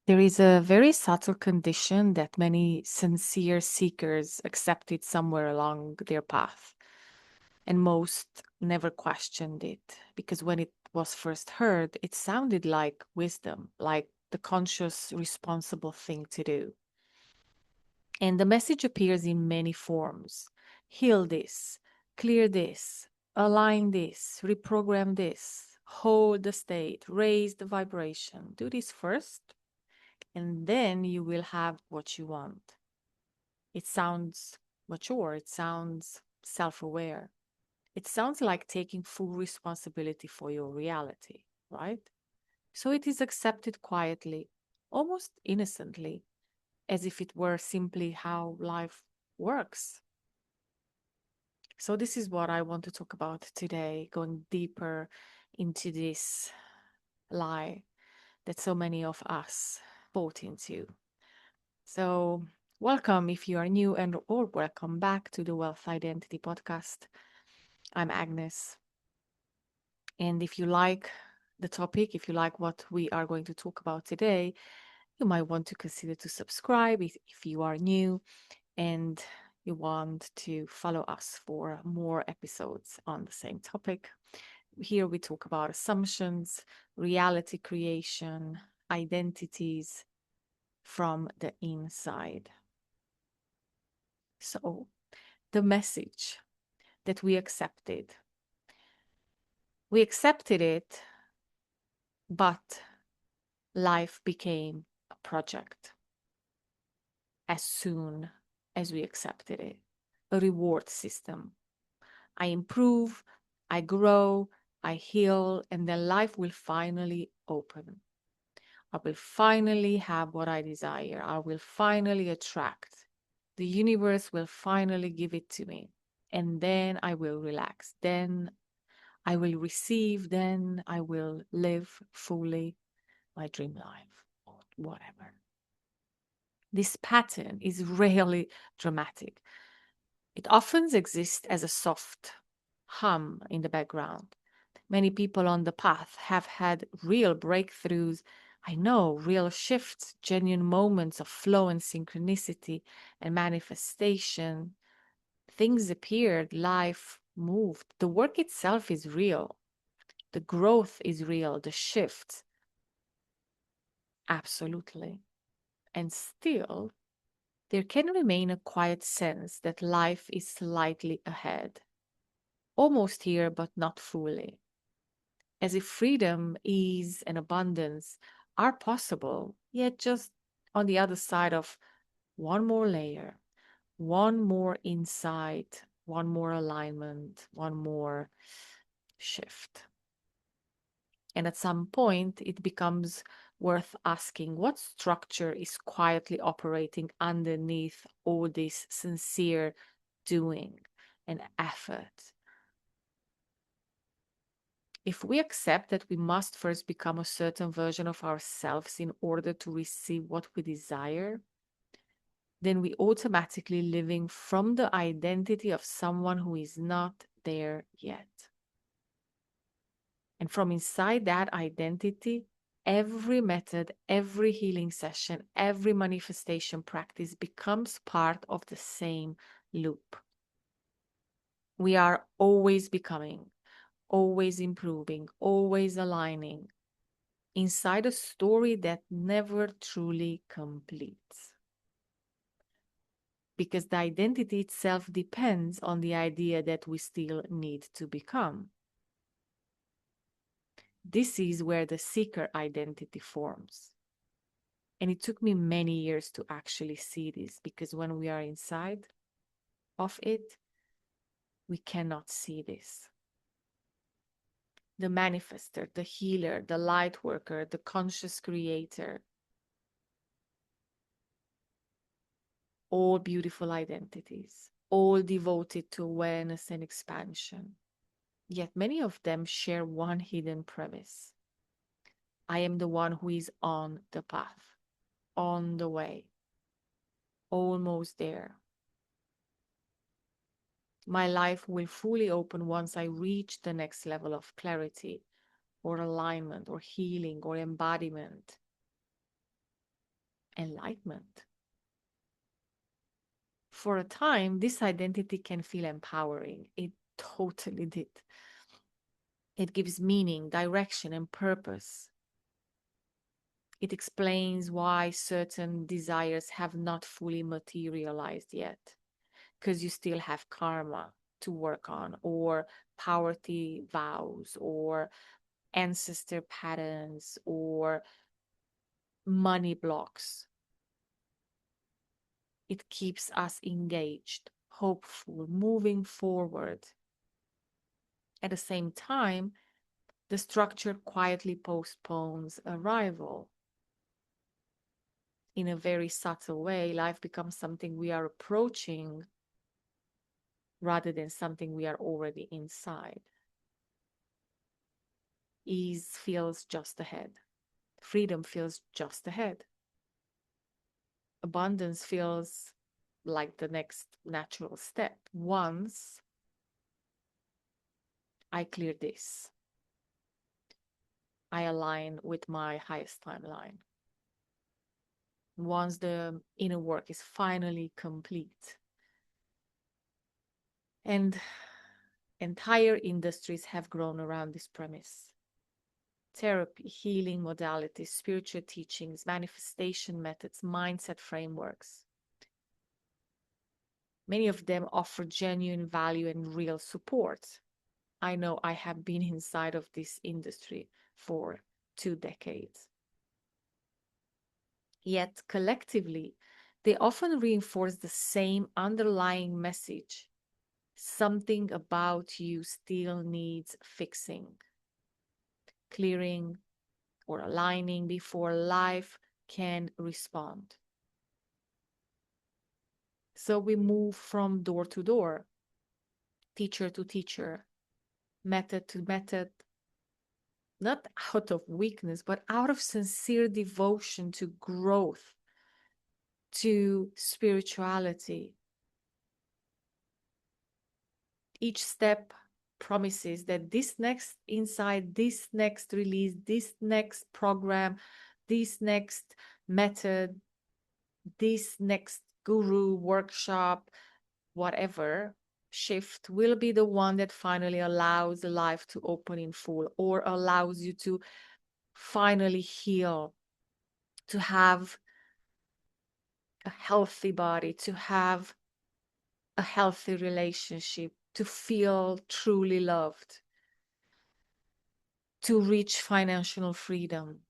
There is a very subtle condition that many sincere seekers accepted somewhere along their path, and most never questioned it because when it was first heard, it sounded like wisdom, like the conscious, responsible thing to do. And the message appears in many forms: heal this, clear this, align this, reprogram this, hold the state, raise the vibration. Do this first, and then you will have what you want. It sounds mature, it sounds self aware, it sounds like taking full responsibility for your reality, right? So it is accepted quietly, almost innocently, as if it were simply how life works. So, this is what I want to talk about today, going deeper into this lie that so many of us bought into. So, welcome if you are new and or welcome back to the Wealth Identity podcast. I'm Agnes, and if you like the topic, if you like what we are going to talk about today, you might want to consider to subscribe if you are new and you want to follow us for more episodes on the same topic. Here we talk about assumptions, reality creation, identities from the inside. So, the message that we accepted it, but life became a project as soon as we accepted it, a reward system. I improve, I grow, I heal, and then life will finally open. I will finally have what I desire. I will finally attract. The universe will finally give it to me. And then I will relax. Then I will receive. Then I will live fully my dream life or whatever. This pattern is rarely dramatic. It often exists as a soft hum in the background. Many people on the path have had real breakthroughs. I know, real shifts, genuine moments of flow and synchronicity and manifestation. Things appeared, life moved. The work itself is real. The growth is real. The shift, absolutely. And still, there can remain a quiet sense that life is slightly ahead, almost here, but not fully, as if freedom, ease, and abundance are possible, yet just on the other side of one more layer, one more insight, one more alignment, one more shift. And at some point, it becomes worth asking what structure is quietly operating underneath all this sincere doing and effort. If we accept that we must first become a certain version of ourselves in order to receive what we desire, then we automatically living from the identity of someone who is not there yet. And from inside that identity, every method, every healing session, every manifestation practice becomes part of the same loop. We are always becoming, always improving, always aligning inside a story that never truly completes. Because the identity itself depends on the idea that we still need to become. This is where the seeker identity forms. And it took me many years to actually see this because when we are inside of it, we cannot see this. The manifestor, the healer, the light worker, the conscious creator, all beautiful identities, all devoted to awareness and expansion. Yet many of them share one hidden premise: I am the one who is on the path, on the way, almost there. My life will fully open once I reach the next level of clarity or alignment or healing or embodiment. enlightenment. For a time, this identity can feel empowering. It totally did. It gives meaning, direction, and purpose. It explains why certain desires have not fully materialized yet, because you still have karma to work on, or poverty vows, or ancestor patterns, or money blocks. It keeps us engaged, hopeful, moving forward. At the same time, the structure quietly postpones arrival. In a very subtle way, life becomes something we are approaching rather than something we are already inside. Ease feels just ahead. Freedom feels just ahead. Abundance feels like the next natural step. Once I clear this, I align with my highest timeline. Once the inner work is finally complete. And entire industries have grown around this premise. Therapy, healing modalities, spiritual teachings, manifestation methods, mindset frameworks. Many of them offer genuine value and real support. I know I have been inside of this industry for 2 decades. Yet collectively, they often reinforce the same underlying message. Something about you still needs fixing, clearing, or aligning before life can respond. So we move from door to door, teacher to teacher, method to method, not out of weakness, but out of sincere devotion to growth, to spirituality. Each step promises that this next insight, this next release, this next program, this next method, this next guru workshop, whatever shift will be the one that finally allows life to open in full, or allows you to finally heal, to have a healthy body, to have a healthy relationship, to feel truly loved, to reach financial freedom.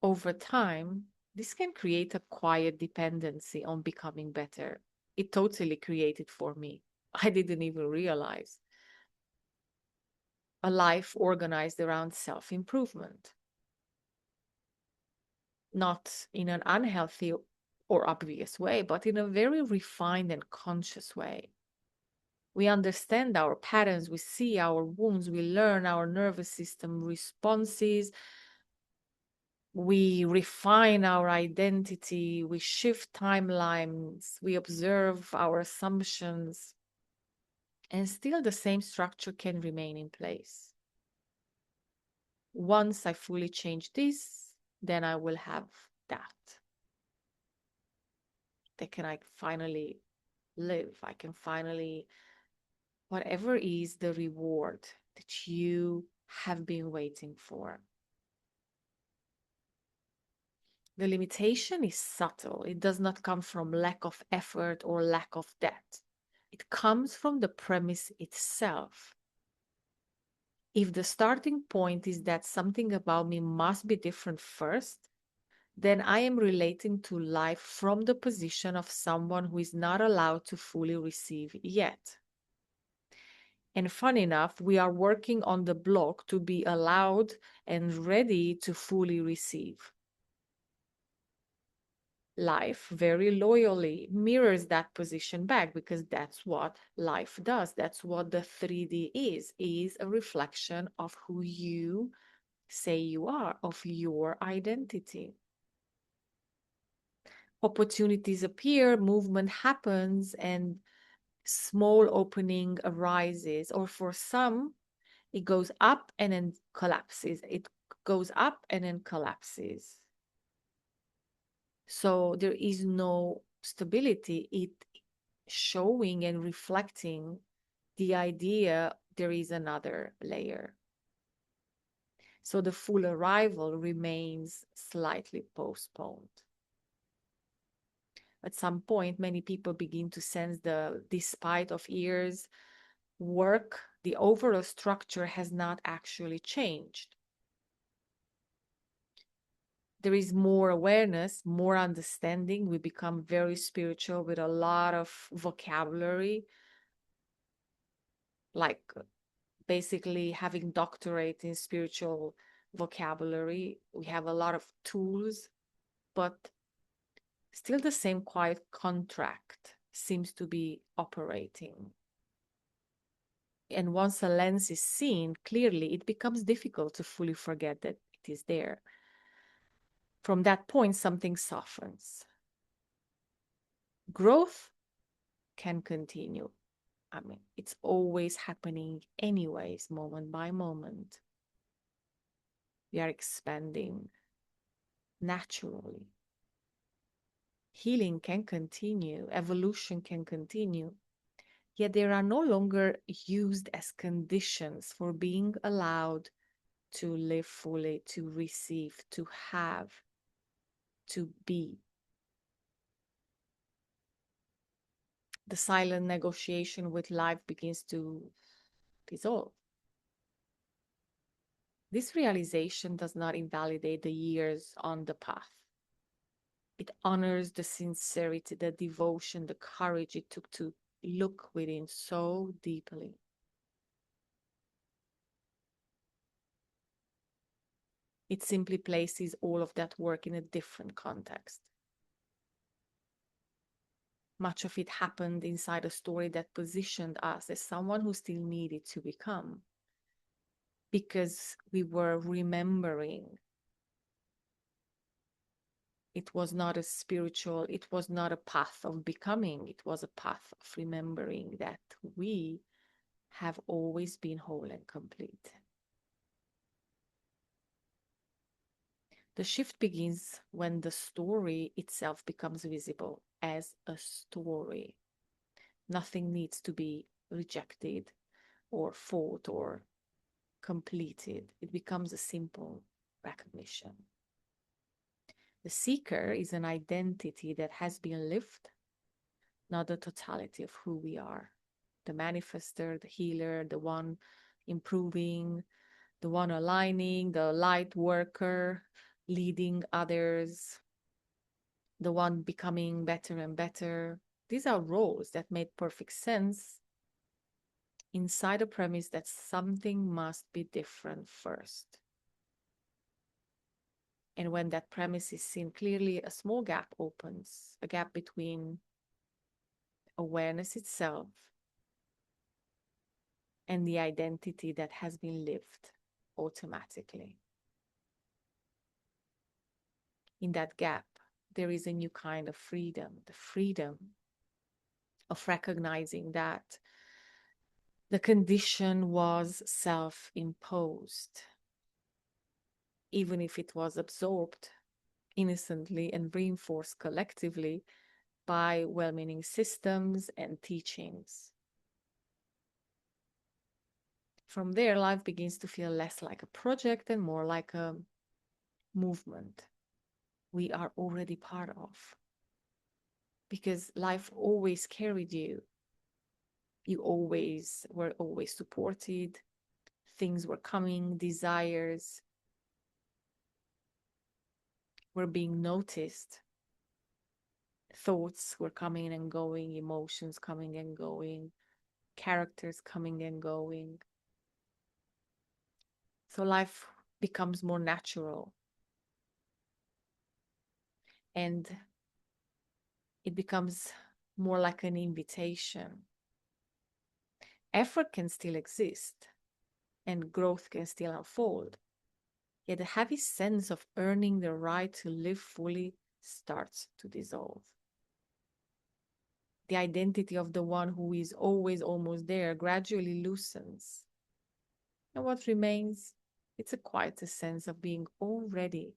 Over time, this can create a quiet dependency on becoming better. It totally created for me. I didn't even realize. A life organized around self-improvement, not in an unhealthy or obvious way, but in a very refined and conscious way. We understand our patterns, we see our wounds, we learn our nervous system responses, we refine our identity, we shift timelines, we observe our assumptions, and still the same structure can remain in place. Once I fully change this, then I will have that. Then can I finally live? I can finally, whatever is the reward that you have been waiting for. The limitation is subtle. It does not come from lack of effort or lack of debt. It comes from the premise itself. If the starting point is that something about me must be different first, then I am relating to life from the position of someone who is not allowed to fully receive yet. And fun enough, we are working on the block to be allowed and ready to fully receive. Life very loyally mirrors that position back, because that's what life does. That's what the 3D is a reflection of who you say you are, of your identity. Opportunities appear, movement happens, and small opening arises, or for some, it goes up and then collapses. It goes up and then collapses. So there is no stability. It showing and reflecting the idea there is another layer. So the full arrival remains slightly postponed. At some point, many people begin to sense the, despite of years work, the overall structure has not actually changed. There is more awareness, more understanding. We become very spiritual with a lot of vocabulary, like basically having doctorate in spiritual vocabulary. We have a lot of tools, but still the same quiet contract seems to be operating. And once a lens is seen clearly, it becomes difficult to fully forget that it is there. From that point, something softens. Growth can continue. I mean, it's always happening anyways, moment by moment. We are expanding naturally. Healing can continue, evolution can continue, yet they are no longer used as conditions for being allowed to live fully, to receive, to have, to be. The silent negotiation with life begins to dissolve. This realization does not invalidate the years on the path. It honors the sincerity, the devotion, the courage it took to look within so deeply. It simply places all of that work in a different context. Much of it happened inside a story that positioned us as someone who still needed to become, because we were remembering. It was not a spiritual, it was not a path of becoming, it was a path of remembering that we have always been whole and complete. The shift begins when the story itself becomes visible as a story. Nothing needs to be rejected or fought or completed. It becomes a simple recognition. The seeker is an identity that has been lived, not the totality of who we are. The manifestor, the healer, the one improving, the one aligning, the light worker, leading others, the one becoming better and better. These are roles that made perfect sense inside a premise that something must be different first. And when that premise is seen clearly, a small gap opens, a gap between awareness itself and the identity that has been lived automatically. In that gap, there is a new kind of freedom, the freedom of recognizing that the condition was self-imposed, even if it was absorbed innocently and reinforced collectively by well-meaning systems and teachings. From there, life begins to feel less like a project and more like a movement we are already part of. Because life always carried you. You were always supported. Things were coming, desires were being noticed. Thoughts were coming and going, emotions coming and going, characters coming and going. So life becomes more natural. And it becomes more like an invitation. Effort can still exist and growth can still unfold. Yet the heavy sense of earning the right to live fully starts to dissolve. The identity of the one who is always almost there gradually loosens. And what remains? It's a quieter sense of being already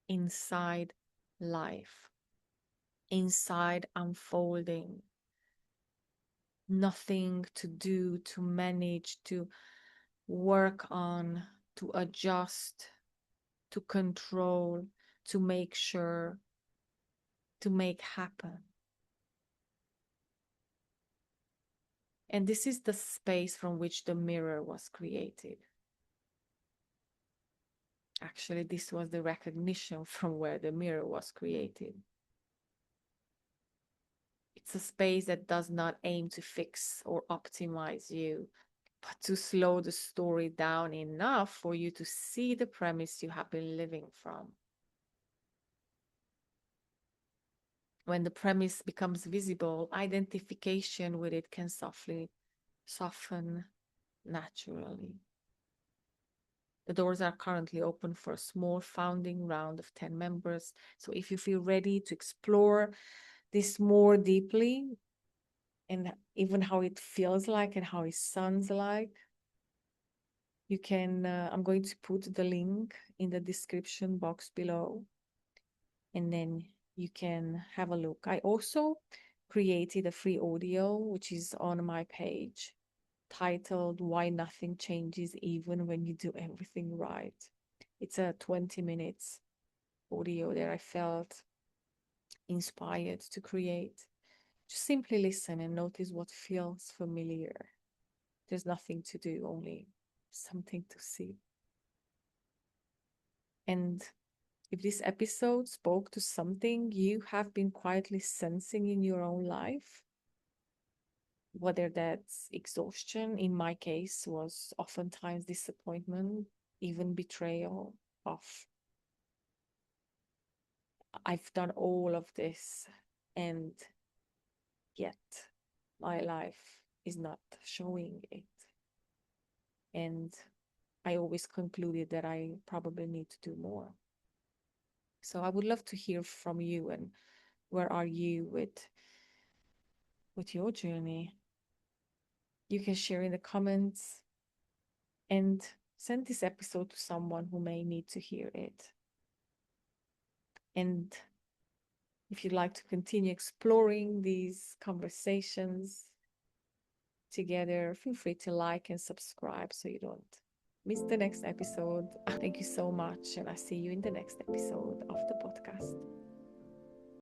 inside life. inside unfolding, nothing to do, to manage, to work on, to adjust, to control, to make sure, to make happen. And this is the space from which the mirror was created. Actually, this was the recognition from where the mirror was created. It's a space that does not aim to fix or optimize you, but to slow the story down enough for you to see the premise you have been living from. When the premise becomes visible, identification with it can softly soften naturally. The doors are currently open for a small founding round of 10 members. So if you feel ready to explore this more deeply and even how it feels like and how it sounds like, you can, I'm going to put the link in the description box below, and then you can have a look. I also created a free audio, which is on my page, titled Why Nothing Changes Even When You Do Everything Right. It's a 20 minutes audio that I felt inspired to create. Just simply listen and notice what feels familiar. There's nothing to do, only something to see. And if this episode spoke to something you have been quietly sensing in your own life, whether that's exhaustion, in my case, was oftentimes disappointment, even betrayal of, I've done all of this, and yet my life is not showing it. And I always concluded that I probably need to do more. So I would love to hear from you, and where are you with your journey? You can share in the comments and send this episode to someone who may need to hear it. And if you'd like to continue exploring these conversations together, feel free to like and subscribe so you don't miss the next episode. Thank you so much, and I see you in the next episode of the podcast.